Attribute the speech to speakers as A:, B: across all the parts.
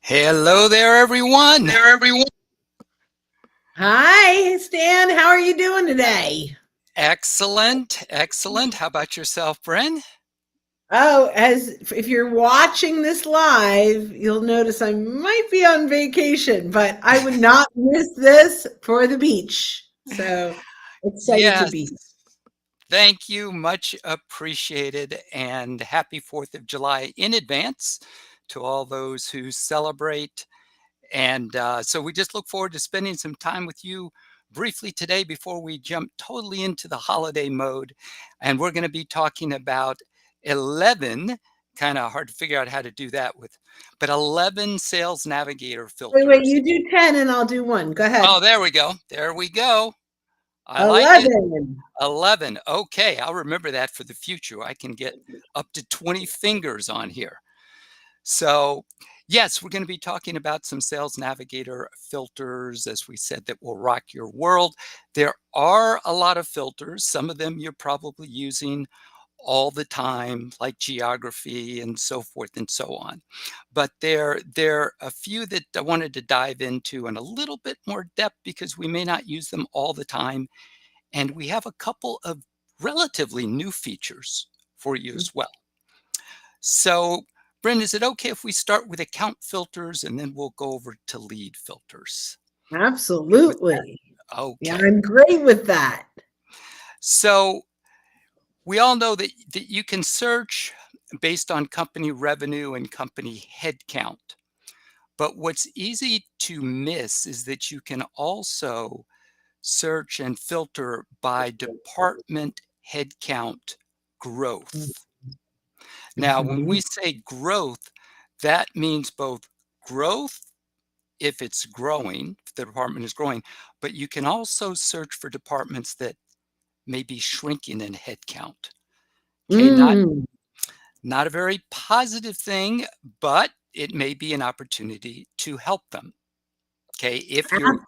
A: Hello there, everyone.
B: There, everyone. Hi, Stan. How are you doing today?
A: Excellent, excellent. How about yourself, Bryn?
B: Oh, as if you're watching this live, you'll notice I might be on vacation, but I would not miss this for the beach. So excited to
A: Yes,
B: be.
A: thank you. Much appreciated. And happy 4th of July in advance to all those who celebrate. And so we just look forward to spending some time with you briefly today before we jump totally into the holiday mode. And we're going to be talking about 11, kind of hard to figure out how to do that with, but 11 Sales Navigator
B: Wait,
A: filters.
B: you do 10 and I'll do one. Go
A: Oh,
B: ahead.
A: there we go. There we go. I like it.
B: 11.
A: 11. Okay, I'll remember that for the future. I can get up to 20 fingers on here. So, yes, we're going to be talking about some Sales Navigator filters, as we said, that will rock your world. There are a lot of filters. Some of them you're probably using all the time, like geography and so forth and so on. But there are a few that I wanted to dive into in a little bit more depth because we may not use them all the time. And we have a couple of relatively new features for you as well. So, Brent, is it okay if we start with account filters and then we'll go over to lead filters? Good with that?
B: Absolutely. Yeah,
A: Okay.
B: I'm great with that.
A: So we all know that you can search based on company revenue and company headcount. But what's easy to miss is that you can also search and filter by department headcount growth. Now, when
B: Mhm.
A: we say growth, that means both growth if it's growing, if the department is growing, but you can also search for departments that may be shrinking in headcount. Okay,
B: Mm.
A: not a very positive thing, but it may be an opportunity to help them. Okay, if you're,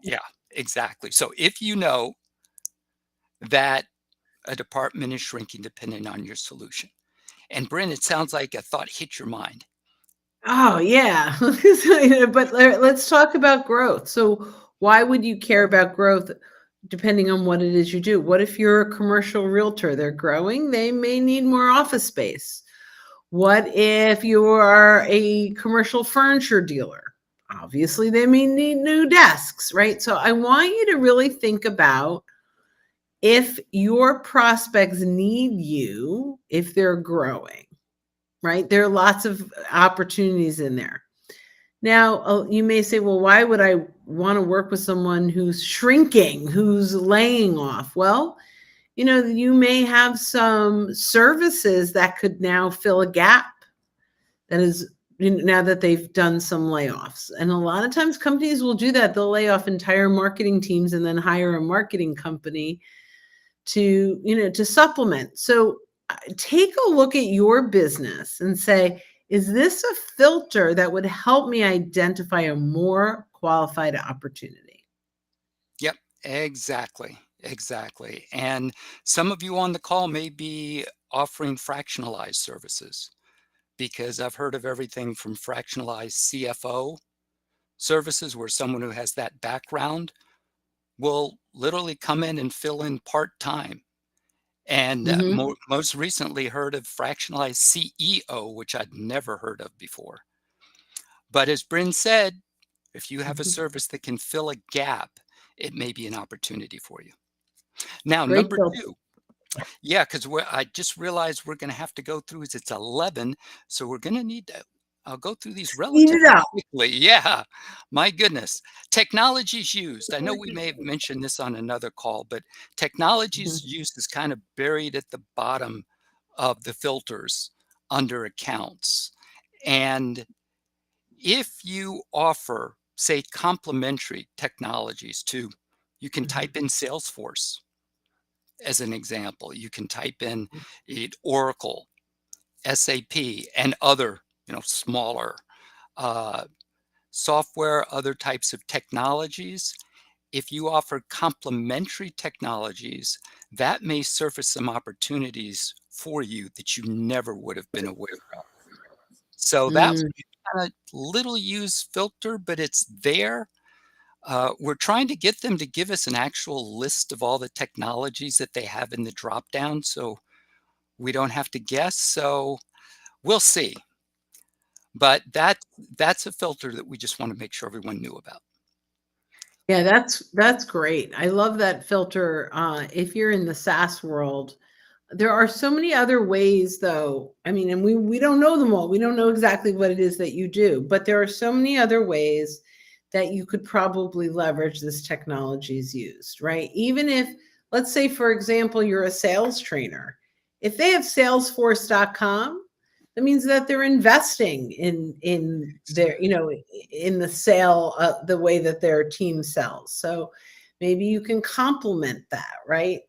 A: yeah, exactly. So if you know that a department is shrinking depending on your solution. And Bryn, it sounds like a thought hit your mind.
B: Oh, yeah. But let's talk about growth. So, why would you care about growth depending on what it is you do? What if you're a commercial realtor? They're growing, they may need more office space. What if you are a commercial furniture dealer? Obviously, they may need new desks, right? So, I want you to really think about if your prospects need you, if they're growing, right? There are lots of opportunities in there. Now, you may say, well, why would I want to work with someone who's shrinking, who's laying off? Well, you may have some services that could now fill a gap that is now that they've done some layoffs. And a lot of times companies will do that. They'll lay off entire marketing teams and then hire a marketing company to supplement. So take a look at your business and say, is this a filter that would help me identify a more qualified opportunity?
A: Yep, exactly. Exactly. And some of you on the call may be offering fractionalized services because I've heard of everything from fractionalized CFO services where someone who has that background will literally come in and fill in part-time. And
B: Mhm.
A: most recently heard of fractionalized CEO, which I'd never heard of before. But as Bryn said, if you have a
B: Mhm.
A: service that can fill a gap, it may be an opportunity for you. Now,
B: Great
A: number
B: filter.
A: two, yeah, because I just realized we're going to have to go through is it's 11, so we're going to need to. I'll go through these
B: Speed it
A: relatively
B: up.
A: quickly. Yeah, my goodness. Technologies used. I know we may have mentioned this on another call, but technologies
B: Mhm.
A: used is kind of buried at the bottom of the filters under accounts. And if you offer, say, complementary technologies to, you can type in Salesforce as an example. You can type in Oracle, SAP, and other, smaller uh, software, other types of technologies. If you offer complementary technologies, that may surface some opportunities for you that you never would have been aware of. So that
B: Mm.
A: a little used filter, but it's there. We're trying to get them to give us an actual list of all the technologies that they have in the drop down so we don't have to guess. So we'll see. But that's a filter that we just want to make sure everyone knew about.
B: Yeah, that's great. I love that filter. If you're in the SaaS world, there are so many other ways, though. I mean, and we don't know them all. We don't know exactly what it is that you do, but there are so many other ways that you could probably leverage this technology is used, right? Even if, let's say, for example, you're a sales trainer. If they have Salesforce.com, that means that they're investing in their, in the sale, the way that their team sells. So maybe you can complement that, right?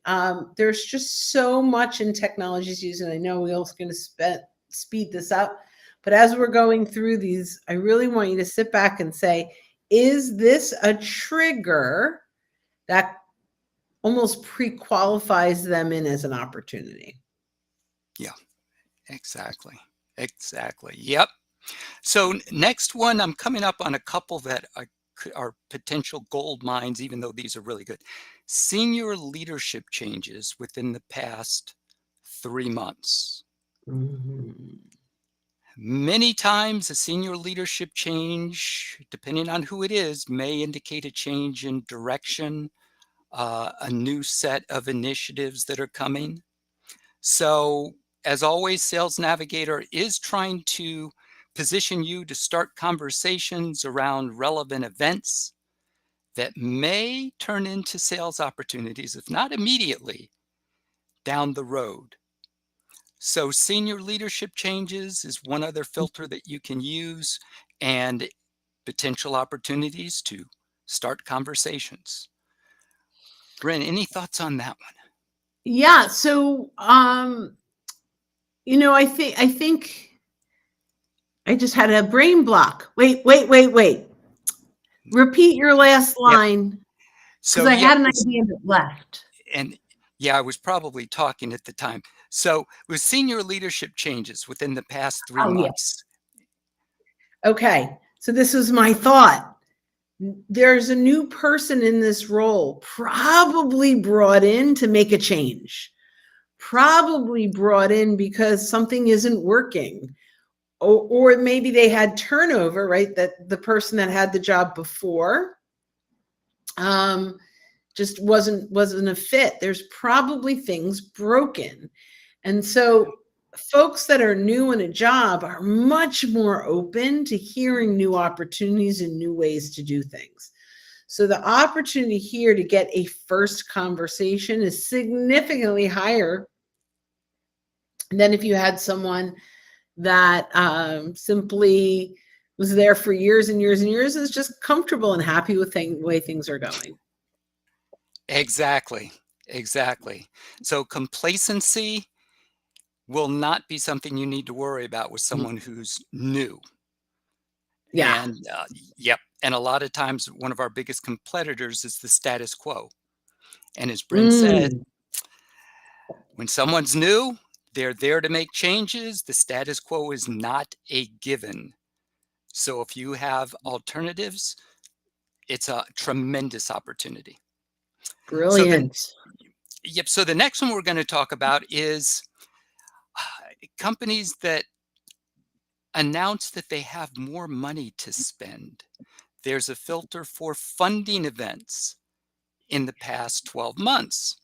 B: There's just so much in technologies used, and I know we're also going to speed this up, but as we're going through these, I really want you to sit back and say, is this a trigger that almost pre-qualifies them in as an opportunity?
A: Yeah, exactly. Exactly. Yep. So next one, I'm coming up on a couple that are potential gold mines, even though these are really good. Senior leadership changes within the past 3 months.
B: Mhm.
A: Many times, a senior leadership change, depending on who it is, may indicate a change in direction, a new set of initiatives that are coming. So, as always, Sales Navigator is trying to position you to start conversations around relevant events that may turn into sales opportunities, if not immediately, down the road. So, senior leadership changes is one other filter that you can use, and potential opportunities to start conversations. Bryn, any thoughts on that one?
B: Yeah. So, I think I just had a brain block. Wait. Repeat your last
A: Yep.
B: line because
A: So,
B: I
A: yep.
B: had an idea that left.
A: And yeah, I was probably talking at the time. So, with senior leadership changes within the past three
B: Oh, yeah.
A: months,
B: Okay. So this was my thought. There's a new person in this role, probably brought in to make a change, probably brought in because something isn't working. Or maybe they had turnover, right? That the person that had the job before um, just wasn't a fit. There's probably things broken. And so folks that are new in a job are much more open to hearing new opportunities and new ways to do things. So the opportunity here to get a first conversation is significantly higher than if you had someone that simply was there for years and years and years, is just comfortable and happy with the way things are going.
A: exactly, exactly. So, complacency will not be something you need to worry about with someone who's new.
B: Yeah.
A: And yep. And a lot of times, one of our biggest competitors is the status quo. And as Bryn said,
B: Mm,
A: when someone's new, they're there to make changes. The status quo is not a given. So if you have alternatives, it's a tremendous opportunity. So then,
B: brilliant.
A: yep. So the next one we're going to talk about is companies that announce that they have more money to spend. There's a filter for funding events in the past 12 months.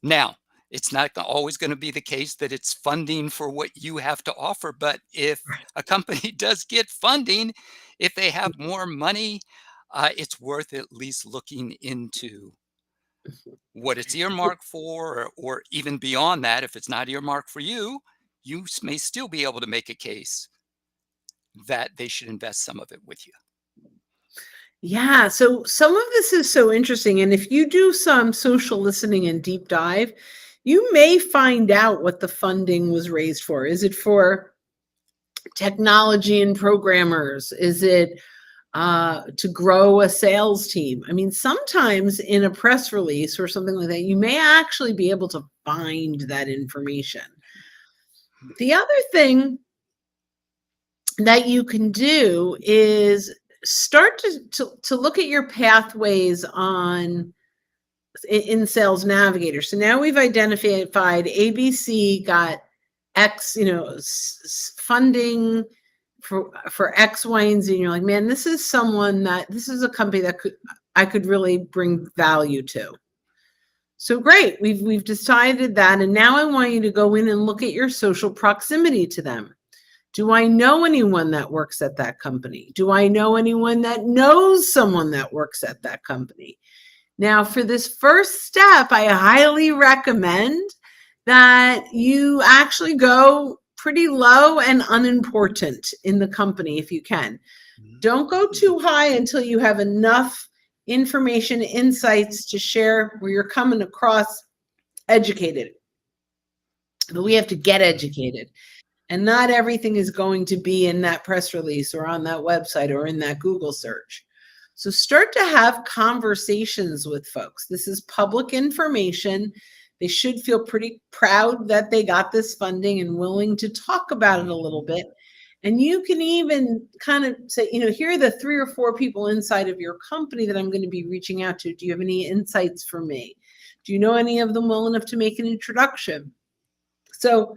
A: Now, it's not always going to be the case that it's funding for what you have to offer, but if a company does get funding, if they have more money, it's worth at least looking into what it's earmarked for, or even beyond that. If it's not earmarked for you, you may still be able to make a case that they should invest some of it with you.
B: Yeah, so some of this is so interesting, and if you do some social listening and deep dive, you may find out what the funding was raised for. Is it for technology and programmers? Is it to grow a sales team? I mean, sometimes in a press release or something like that, you may actually be able to find that information. The other thing that you can do is start to look at your pathways on in Sales Navigator. So now we've identified ABC got X, funding for X, Y, and Z. And you're like, man, this is a company that I could really bring value to. So great, we've decided that, and now I want you to go in and look at your social proximity to them. Do I know anyone that works at that company? Do I know anyone that knows someone that works at that company? Now, for this first step, I highly recommend that you actually go pretty low and unimportant in the company if you can. Don't go too high until you have enough information, insights to share where you're coming across educated. But we have to get educated. And not everything is going to be in that press release or on that website or in that Google search. So start to have conversations with folks. This is public information. They should feel pretty proud that they got this funding and willing to talk about it a little bit. And you can even kind of say, here are the 3 or 4 people inside of your company that I'm going to be reaching out to. Do you have any insights for me? Do you know any of them well enough to make an introduction? So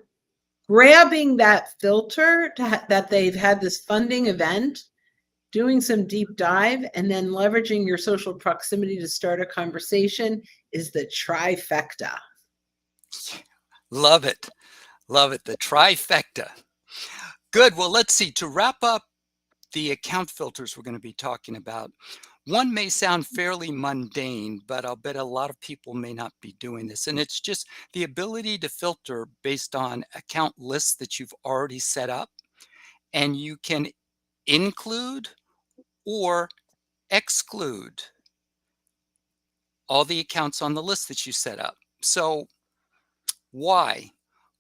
B: grabbing that filter that they've had this funding event, doing some deep dive, and then leveraging your social proximity to start a conversation is the trifecta.
A: Love it. Love it. The trifecta. Good. Well, let's see. To wrap up the account filters we're going to be talking about, one may sound fairly mundane, but I'll bet a lot of people may not be doing this. And it's just the ability to filter based on account lists that you've already set up. And you can include or exclude all the accounts on the list that you set up. So why?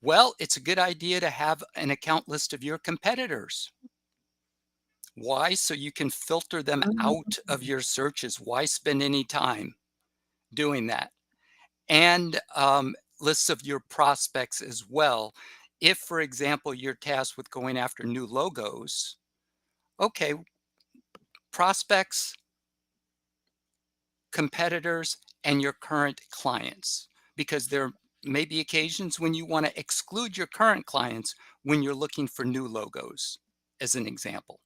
A: Well, it's a good idea to have an account list of your competitors. Why? So you can filter them out of your searches. Why spend any time doing that? And lists of your prospects as well. If, for example, you're tasked with going after new logos, okay, prospects, competitors, and your current clients, because there may be occasions when you want to exclude your current clients when you're looking for new logos, as an example.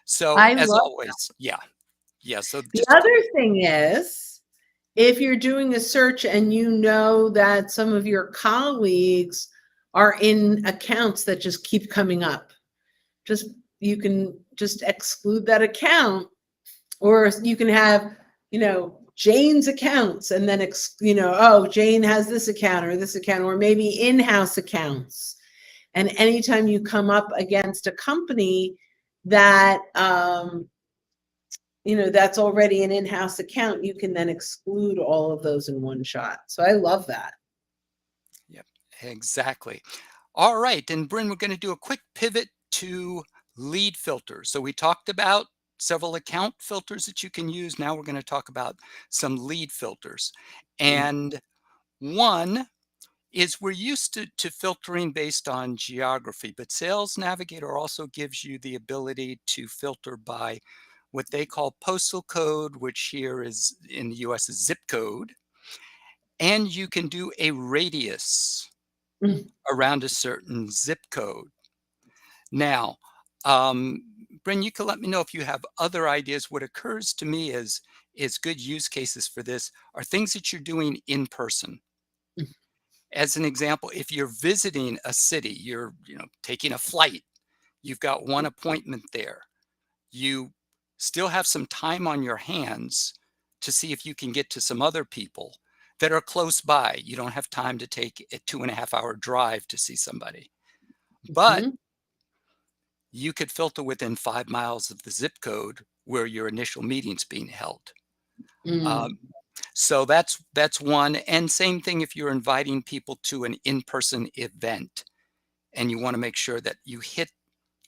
A: So
B: I
A: as
B: love
A: always, yeah. So
B: the
A: just
B: other thing is, if you're doing a search and you know that some of your colleagues are in accounts that just keep coming up, you can just exclude that account, or you can have, Jane's accounts, and then, oh, Jane has this account or this account, or maybe in-house accounts. And anytime you come up against a company that, that's already an in-house account, you can then exclude all of those in one shot. So I love that.
A: Yep, exactly. All right, and Bryn, we're going to do a quick pivot to lead filters. So we talked about several account filters that you can use. Now we're going to talk about some lead filters. And one is we're used to filtering based on geography, but Sales Navigator also gives you the ability to filter by what they call postal code, which here is in the US is zip code. And you can do a radius around a certain zip code. Now, Bryn, you can let me know if you have other ideas. What occurs to me is good use cases for this are things that you're doing in person. As an example, if you're visiting a city, you're taking a flight, you've got one appointment there, you still have some time on your hands to see if you can get to some other people that are close by. You don't have time to take a 2.5-hour drive to see somebody, but
B: Mhm.
A: you could filter within 5 miles of the zip code where your initial meeting's being held.
B: Mm.
A: Um, so that's one. And same thing if you're inviting people to an in-person event and you want to make sure that you hit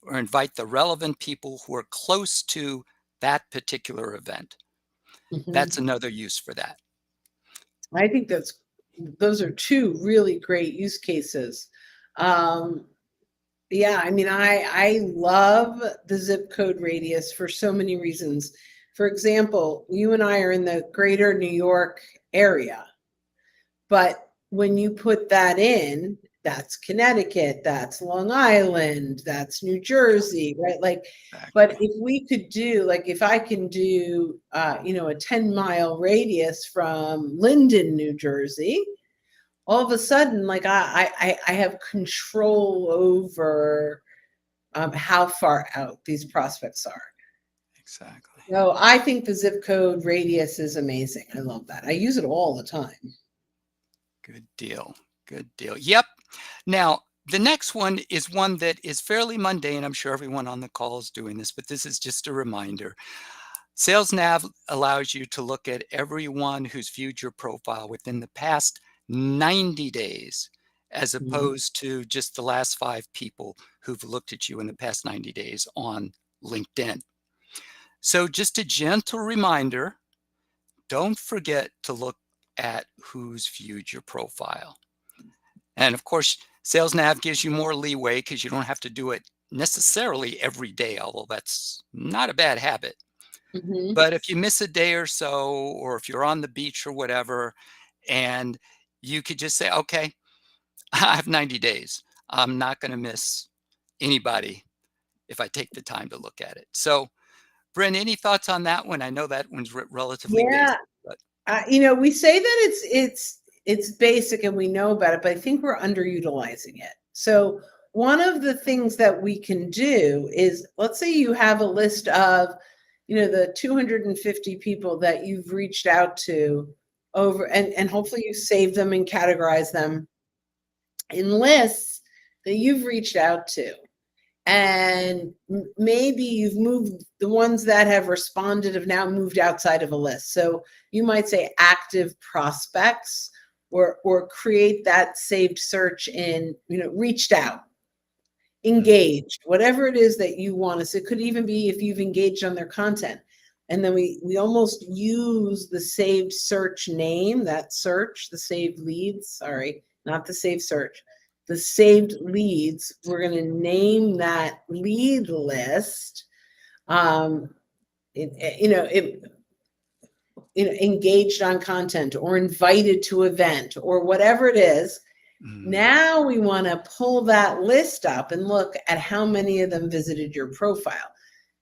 A: or invite the relevant people who are close to that particular event. That's
B: Mhm.
A: another use for that.
B: I think those are two really great use cases. Um, Yeah, I mean, I love the zip code radius for so many reasons. For example, you and I are in the greater New York area, but when you put that in, that's Connecticut, that's Long Island, that's New Jersey, right? Like, but
A: Exactly.
B: if we could do, like, if I can do, a 10-mile radius from Linden, New Jersey, all of a sudden, like, I have control over how far out these prospects are.
A: Exactly.
B: So I think the zip code radius is amazing. I love that. I use it all the time.
A: Good deal. Good deal. Yep. Now, the next one is one that is fairly mundane. I'm sure everyone on the call is doing this, but this is just a reminder. Sales Nav allows you to look at everyone who's viewed your profile within the past 90 days, as
B: Mhm.
A: opposed to just the last 5 people who've looked at you in the past 90 days on LinkedIn. So, just a gentle reminder, don't forget to look at who's viewed your profile. And of course, Sales Nav gives you more leeway because you don't have to do it necessarily every day, although that's not a bad habit.
B: Mhm.
A: But if you miss a day or so, or if you're on the beach or whatever, and you could just say, okay, I have 90 days. I'm not going to miss anybody if I take the time to look at it. So, Bryn, any thoughts on that one? I know that one's relatively
B: Yeah,
A: basic, but
B: we say that it's basic and we know about it, but I think we're underutilizing it. So one of the things that we can do is, let's say you have a list of, the 250 people that you've reached out to over, and hopefully you save them and categorize them in lists that you've reached out to. And maybe you've moved, the ones that have responded have now moved outside of a list. So you might say active prospects, or create that saved search in, reached out,
A: mm,
B: engaged, whatever it is that you want to. So it could even be if you've engaged on their content. And then we almost use the saved search name, that search, the saved leads, sorry, not the saved search, the saved leads. We're going to name that lead list. Um, engaged on content or invited to event or whatever it is.
A: mm,
B: Now we want to pull that list up and look at how many of them visited your profile.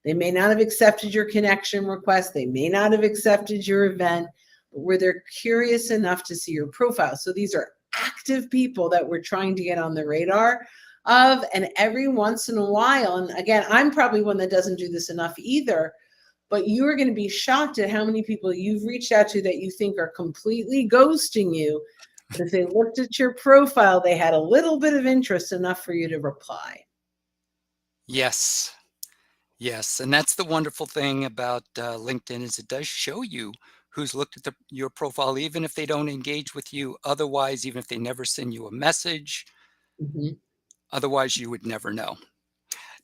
B: They may not have accepted your connection request. They may not have accepted your event, but were they curious enough to see your profile? So these are active people that we're trying to get on the radar of. And every once in a while, and again, I'm probably one that doesn't do this enough either, but you are going to be shocked at how many people you've reached out to that you think are completely ghosting you. But if they looked at your profile, they had a little bit of interest enough for you to reply.
A: yes. Yes, and that's the wonderful thing about LinkedIn is it does show you who's looked at your profile, even if they don't engage with you otherwise, even if they never send you a message.
B: Mhm.
A: Otherwise, you would never know.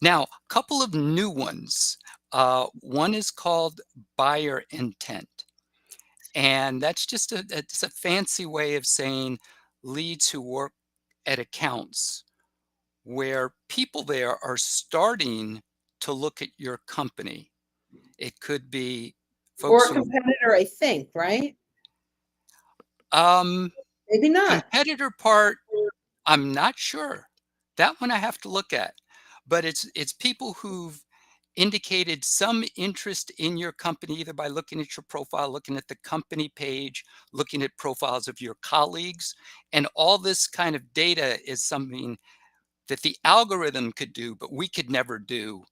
A: Now, a couple of new ones. One is called buyer intent, and that's just it's a fancy way of saying leads who work at accounts where people there are starting to look at your company. It could be
B: Or
A: folks
B: a
A: who
B: competitor, I think, right?
A: um,
B: Maybe not.
A: competitor part, I'm not sure. That one I have to look at. But it's people who've indicated some interest in your company either by looking at your profile, looking at the company page, looking at profiles of your colleagues, and all this kind of data is something that the algorithm could do, but we could never do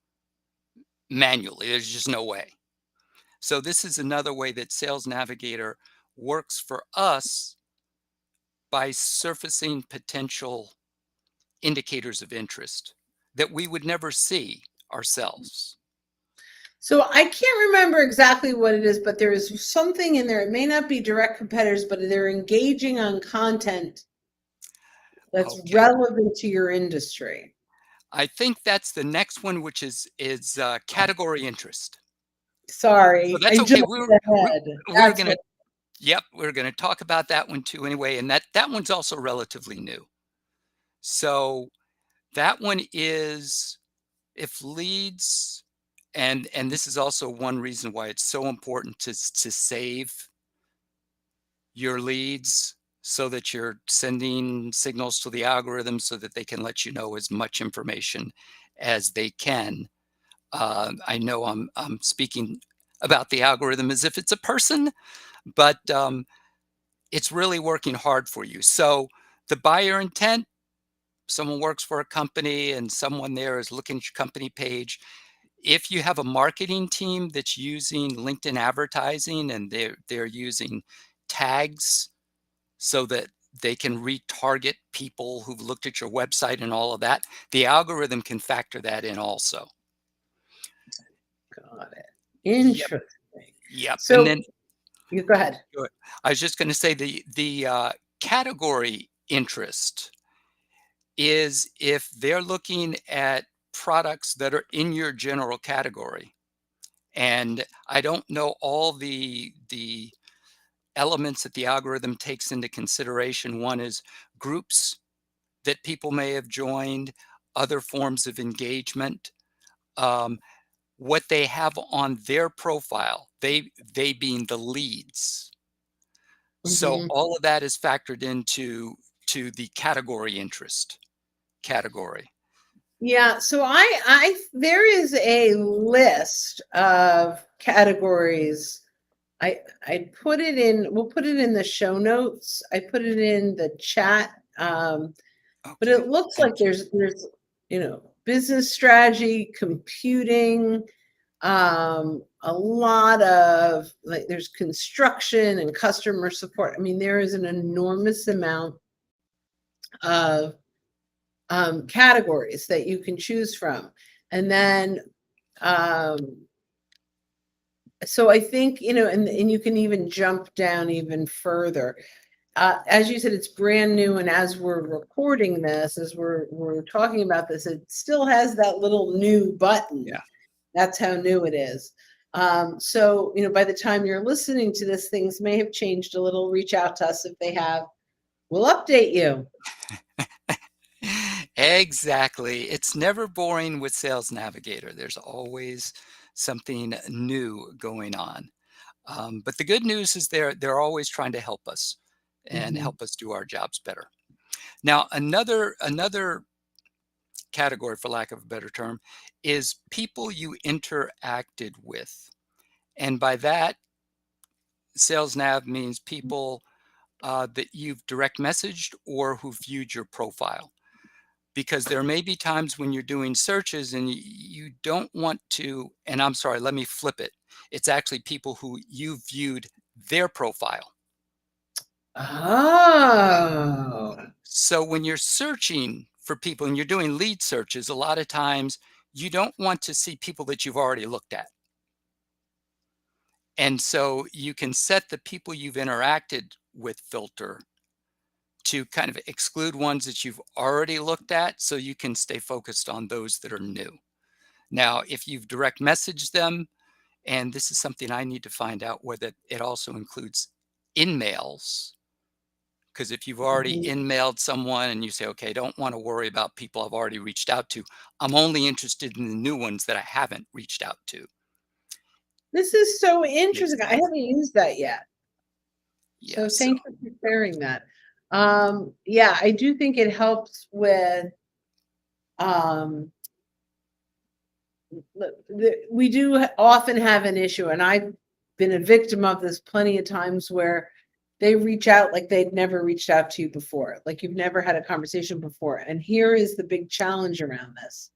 A: manually. There's just no way. So this is another way that Sales Navigator works for us by surfacing potential indicators of interest that we would never see ourselves.
B: So I can't remember exactly what it is, but there is something in there. It may not be direct competitors, but they're engaging on content that's
A: Okay.
B: relevant to your industry.
A: I think that's the next one, which is category interest. So
B: Sorry,
A: that's
B: I
A: okay.
B: jumped ahead.
A: We were
B: That's
A: gonna
B: what.
A: yep, we're gonna talk about that one too anyway, and that one's also relatively new. So That one is if leads, and this is also one reason why it's so important to save your leads so that you're sending signals to the algorithm so that they can let you know as much information as they can. I know I'm speaking about the algorithm as if it's a person, but it's really working hard for you. So the buyer intent, someone works for a company and someone there is looking at your company page. If you have a marketing team that's using LinkedIn advertising and they're using tags so that they can retarget people who've looked at your website and all of that, the algorithm can factor that in also.
B: Got it.
A: Yep,
B: Interesting.
A: yep. And
B: So
A: then
B: you go ahead.
A: go ahead. I was just going to say the category interest is if they're looking at products that are in your general category. And I don't know all the elements that the algorithm takes into consideration. One is groups that people may have joined, other forms of engagement, um, what they have on their profile, they being the leads. So
B: Mhm.
A: all of that is factored into the category interest category.
B: Yeah, so I there is a list of categories. I put it in, we'll put it in the show notes. I put it in the chat. But
A: Okay,
B: it looks like
A: thank you.
B: there's business strategy, computing, a lot of like there's construction and customer support. I mean, there is an enormous amount of categories that you can choose from. And then, um, so I think, and you can even jump down even further. As you said, it's brand new, and as we're recording this, as we're talking about this, it still has that little new button.
A: Yeah.
B: That's how new it is. So, by the time you're listening to this, things may have changed a little. Reach out to us if they have. We'll update you.
A: Exactly. It's never boring with Sales Navigator. There's always something new going on. But the good news is they're always trying to help us and
B: Mhm.
A: help us do our jobs better. Now, another category, for lack of a better term, is people you interacted with. And by that, Sales Nav means people that you've direct messaged or who viewed your profile. Because there may be times when you're doing searches and you don't want to, and I'm sorry, let me flip it. It's actually people who you viewed their profile.
B: Oh.
A: So when you're searching for people and you're doing lead searches, a lot of times you don't want to see people that you've already looked at. And so you can set the people you've interacted with filter to kind of exclude ones that you've already looked at so you can stay focused on those that are new. Now, if you've direct messaged them, and this is something I need to find out whether it also includes in-mails, because if you've already
B: Mhm.
A: in-mailed someone and you say, okay, don't want to worry about people I've already reached out to, I'm only interested in the new ones that I haven't reached out to.
B: This is so
A: Makes
B: interesting. I
A: sense.
B: haven't used that yet.
A: Yeah.
B: So
A: So
B: thank you for sharing that. Yeah, I do think it helps with um we do often have an issue, and I've been a victim of this plenty of times where they reach out like they'd never reached out to you before, like you've never had a conversation before. And here is the big challenge around this.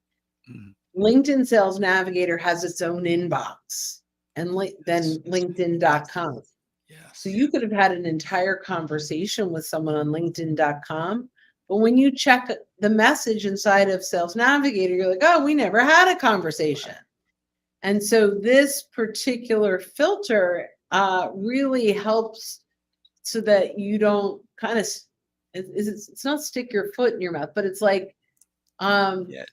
A: mm,
B: LinkedIn Sales Navigator has its own inbox and then
A: yes, yes,
B: LinkedIn.com. So
A: yes.
B: you could have had an entire conversation with someone on LinkedIn.com, but when you check the message inside of Sales Navigator, you're like, oh, we never had a conversation. And so this particular filter really helps so that you don't kind of, it's not stick your foot in your mouth, but it's like, um,
A: Yeah,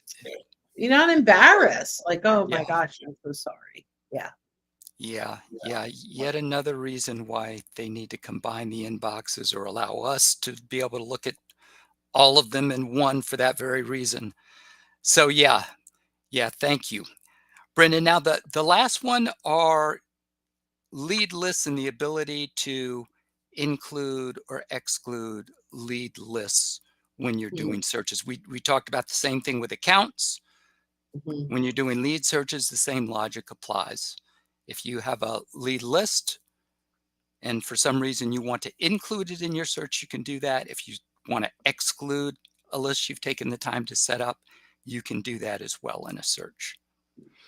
B: you're not embarrassed. Like, oh
A: yeah,
B: my gosh, I'm so sorry. Yeah.
A: yeah, yeah. Yet another reason why they need to combine the inboxes or allow us to be able to look at all of them in one for that very reason. So yeah, yeah, thank you. Brendan, now the last one are lead lists and the ability to include or exclude lead lists when you're
B: Mhm,
A: doing searches. We talked about the same thing with accounts.
B: mhm.
A: When you're doing lead searches, the same logic applies. If you have a lead list and for some reason you want to include it in your search, you can do that. If you want to exclude a list you've taken the time to set up, you can do that as well in a search.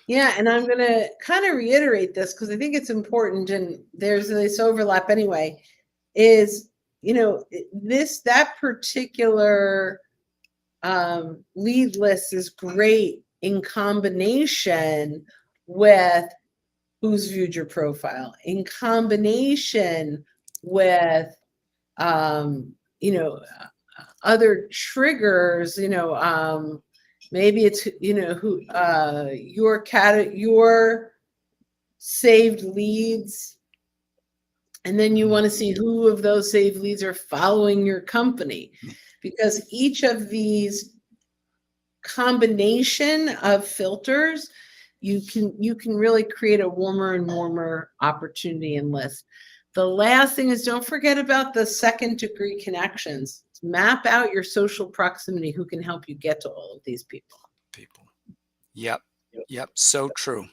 B: Yeah, and I'm gonna kind of reiterate this because I think it's important, and there's this overlap anyway. Is this that particular lead list is great in combination with who's viewed your profile, in combination with um, you know other triggers. Maybe it's who your saved leads, and then you
A: Mhm.
B: want to see who of those saved leads are following your company, because each of these combination of filters, you can really create a warmer and warmer opportunity and list. The last thing is, don't forget about the second degree connections. Map out your social proximity, who can help you get to all of these people.
A: People. Yep. Yep. So true.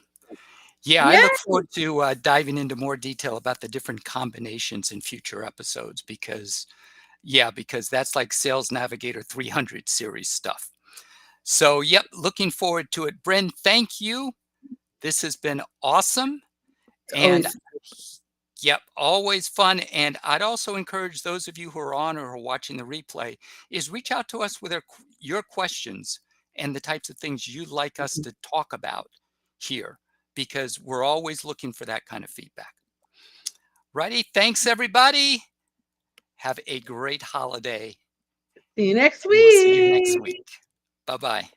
A: Yeah, I
B: Yeah.
A: look forward to diving into more detail about the different combinations in future episodes because, yeah, because that's like Sales Navigator 300 series stuff. So, yep, looking forward to it. Bren, thank you. This has been awesome.
B: It's
A: And
B: always
A: yep, always fun. And I'd also encourage those of you who are on or are watching the replay is reach out to us with your questions and the types of things you'd like us to talk about here, because we're always looking for that kind of feedback. Righty. Thanks, everybody. Have a great holiday.
B: see you next
A: And we'll see you next
B: week.
A: week. Bye bye.